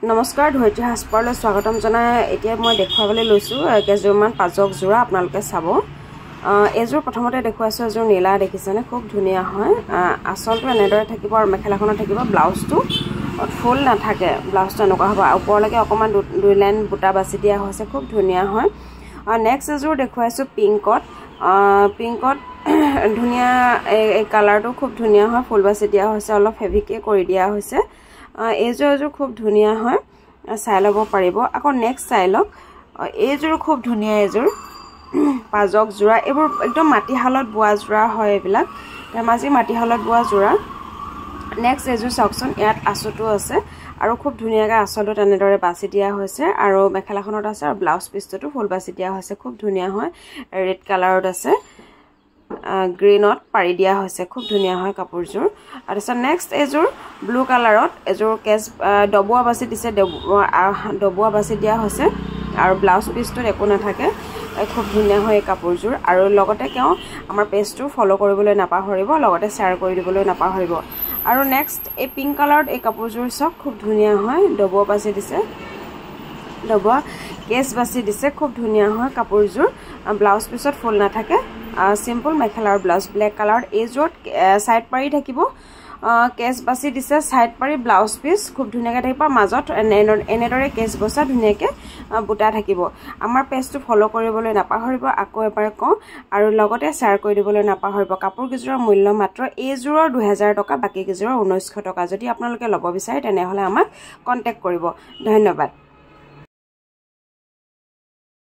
নমস্কাৰ ধৈৰ্য হাসপাৰলৈ স্বাগতম জনাই এতিয়া মই দেখুৱাবলৈ লৈছো কেজুৰমান পাজক জোৰা আপোনালোকে চাব এজোৰ প্ৰথমতে দেখুৱাইছো এজোৰ নীলা দেখিছেনে খুব ধুনীয়া হয় আসলটো এনেদৰে থাকিব আৰু মেখেলাখনত থাকিব ব্লাউজটো ফুল নাথাকে ব্লাউজটো এনেকুৱা হ'ব ওপৰলৈকে অকমান দুই লাইন বুটা বাছি দিয়া হৈছে খুব ধুনীয়া হয় নেক্সট এজোৰ দেখুৱাইছো পিংকত ধুনীয়া এই কালাৰটো খুব ধুনীয়া হয় ফুল বাছি দিয়া হৈছে অলপ হেভিকে কৰি দিয়া হৈছে এজোৰ খুব ধুনীয়া হয় চাই ল'ব পাৰিব আকৌ নেক্সট চাই লওক এজোৰ খুব ধুনীয়া এজোৰ পাজক জোৰা এবোৰ একদম মাটিহালত বোৱা জোৰা হয় এইবিলাক ধেমাজি মাটিহালত বোৱা জোৰা নেক্সট এজোৰ চাওকচোন ইয়াত আঁচটো আছে আৰু খুব ধুনীয়াকৈ আঁচটো তেনেদৰে বাছি দিয়া হৈছে আৰু মেখেলাখনত আছে আৰু ব্লাউজ পিছটো ফুল বাছি দিয়া হৈছে খুব ধুনীয়া হয় ৰেড কালাৰত আছে গ্ৰীনত পাৰি দিয়া হৈছে খুব ধুনীয়া হয় কাপোৰজোৰ আৰু নেক্সট এজোৰ ব্লু কালাৰত এজোৰ কেছ ডবুৱা বাছি দিছে ডবুৱা বাছি দিয়া হৈছে আৰু ব্লাউজ পিছটো একো নাথাকে খুব ধুনীয়া হয় এই কাপোৰজোৰ আৰু লগতে কেও আমাৰ পেজটো ফলো কৰিবলৈ নাপাহৰিব লগতে শ্বেয়াৰ কৰি দিবলৈ নাপাহৰিব আৰু নেক্সট এই পিংক কালাৰত এই কাপোৰজোৰ সব খুব ধুনীয়া হয় ডবুৱা বাছি দিছে ডবুৱা কেছ বাছি দিছে খুব ধুনীয়া হয় কাপোৰজোৰ ব্লাউজ পিছত ফুল নাথাকে সিম্পল মেখেলাৰ ব্লাউজ ব্লেক কালাৰত এজোৰ সাইড পাৰি থাকিব কেছ বাছি দিছে সাইড পাৰি ব্লাউজ পিস খুব ধুনীয়াকৈ থাকিব মাজত এনেদৰে কেছ বসা ধুনীয়াকৈ বুটা থাকিব আমাৰ পেজটো ফলো কৰিবলৈ নাপাহৰিব আকৌ এবাৰ কওঁ আৰু লগতে শ্বেয়াৰ কৰি দিবলৈ নাপাহৰিব কাপোৰ কিজোৰৰ মূল্য মাত্ৰ এজোৰৰ 2000 টকা বাকি কিজোৰৰ 1900 টকা যদি আপোনালোকে ল'ব বিচাৰে তেনেহলে আমাক কন্টাক্ট কৰিব ধন্যবাদ